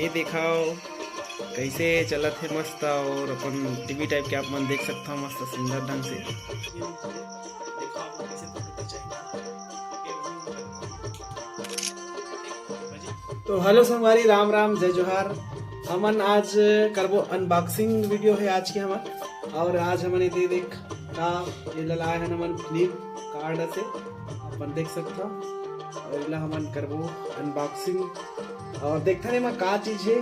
ये दिखाओ कैसे चलत है मस्त और अपन टीवी टाइप के आप मन देख सकता हूँ मस्त सुंदर ढंग से। तो हेलो संगवारी, राम राम जय जोहार। हमन आज करबो अनबॉक्सिंग वीडियो है आज के हमन। और आज हमन ये देख का ये लाए हैं हमन फ्लिप कार्ड से अपन देख सकता और इला हमन करबो अनबॉक्सिंग और देखते हैं में का चीज है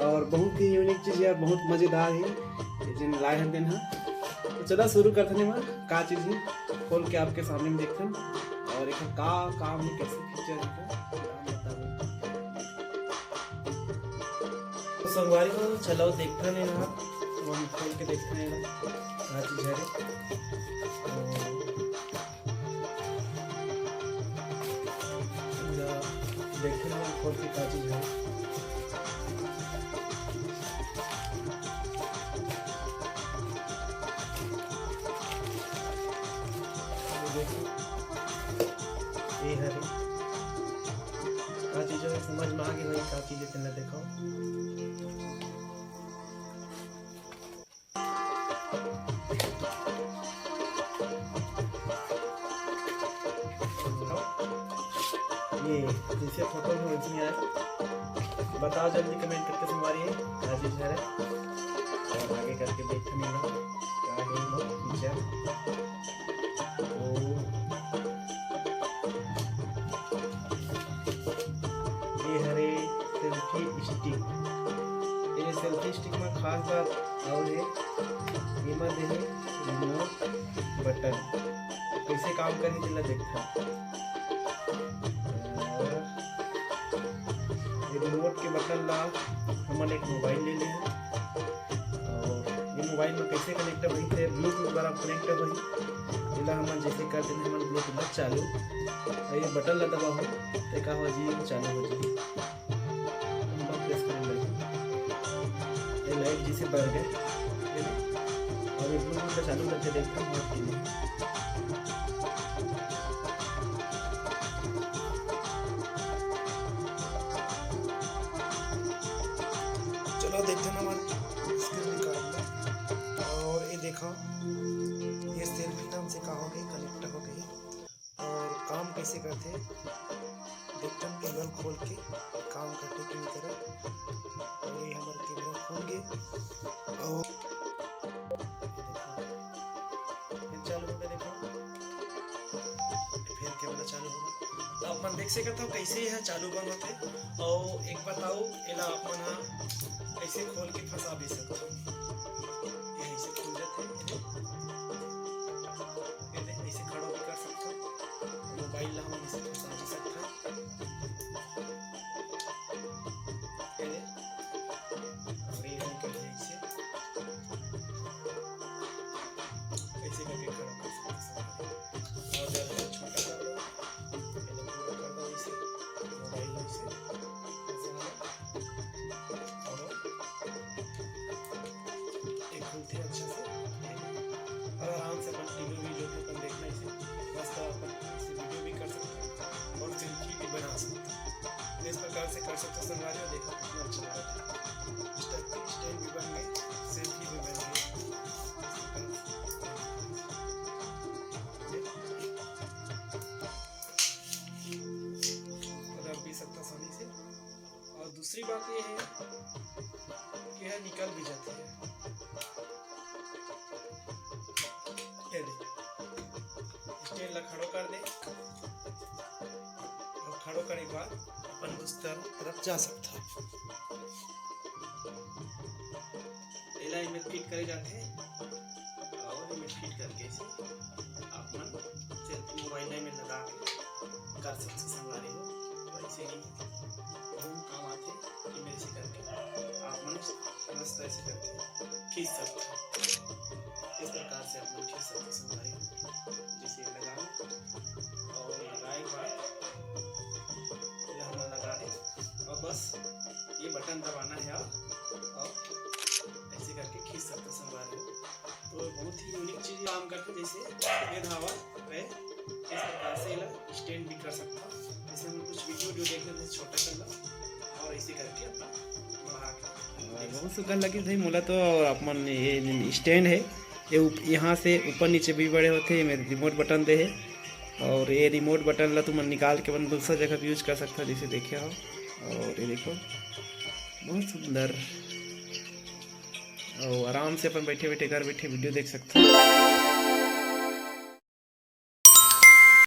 और बहुत ही यूनिक चीज है और बहुत मजेदार है ये जिन लाए हैं दिन। तो चलो शुरू करते हैं में का चीज है खोल के आपके सामने में देखते हैं और एक का काम है कैसे फीचर है तो संगवारी को चलो देखते हैं ना हम खोल के देखते हैं का चीज है। देखते हैं खोल के का चीज है। ये है का चीज है, समझ में आ गई वही का चीज है देखो। ये जैसे फोटो में वैसे ही आए, बताओ जल्दी कमेंट करके संगवारी है क्या चीज है और आगे करके देखते हैं क्या है वो फीचर। ये हरे सेल्फी स्टिक, ये सेल्फी स्टिक में खास बात और है ये में देने रिमोट बटन कैसे काम करे चला देखता। ये रिमोट के बटन ला हमन एक मोबाइल ले लें और ये मोबाइल में कैसे कनेक्ट हुई थे ब्लूटूथ द्वारा कनेक्ट हुई इला हमन जैसे कर देंगे हमन ब्लूटूथ चालू और ये बटन ला दबा हो तो का हो जी चालू हो जी प्रेस करने लगे ये लाइट जैसे बढ़ गए और ये ब्लूटूथ का चालू करके देखता हूँ। चलो देखते हैं स्क्रीन निकाल और ये देखो ये सेल्फी नाम से कहा हो गई कनेक्ट हो गई और काम कैसे करते देखते हैं केबल खोल के काम करते की तरह। और ये हमारे केबल खोल गए और चालू हो गया देखो फिर केबल चालू होगा तो अपन देख सकते हो कैसे यह चालू बंद होते। और एक बताओ एला अपन ऐसे खोल के फंसा भी सकते ये ऐसे खुल जाते ये ऐसे खड़ा भी कर सकते हो मोबाइल ला हम ऐसे फंसा भी सकते हैं ऐसे करके खड़ा कर सकते हैं और ज़्यादा छोटा कर दो पूरा कर दो ऐसे मोबाइल ऐसे खुलते अच्छा से और आराम से अपन टीवी वीडियो भी अपन देखना इसे मस्त अपन इसे वीडियो भी कर सकते हैं और सेल्फी भी बना सकते हैं। इस प्रकार से कर सकते हो संगवारी और देखो कितना अच्छा लग रहा है। स्टैंड भी बन गए सेल्फी भी बन गई रख भी सकता आसानी से। और दूसरी बात ये है कि यह निकल भी जाती है स्टैंड ला खड़ो कर दे और खड़ो करने के बाद अपन दूसरी तरफ जा सकता है। एला इमेज फिट करे जाते हैं और इमेज फिट करके इसे अपन सेल्फी मोबाइल में लगा के कर सकते संगवारी हो। वैसे ही बहुत काम आते इमेज से करके आप मस्त ऐसे करके खींच सकते हैं। इस प्रकार से आप खींच सकते संगवारी जिसे लगाओ और लगाए बाद हम लगा दें और बस ये बटन दबाना है और ऐसे करके खींच सकते संगवारी। तो बहुत ही यूनिक चीज़ काम करते जैसे ये धावा पे इस प्रकार से स्टैंड भी कर सकता। जैसे हम कुछ वीडियो देखने छोटा कर लो और ऐसे करके अपना बहुत सुंदर लगी भाई मोला तो। अपन ये स्टैंड है, ये यहाँ से ऊपर नीचे भी बड़े होते हैं। रिमोट बटन दे है, और ये रिमोट बटन ला तुम निकाल के अपन दूसरा जगह भी यूज कर सकते हो, जैसे देखे हो। और ये देखो बहुत सुंदर, और आराम से अपन बैठे बैठे घर बैठे वीडियो देख सकते हो।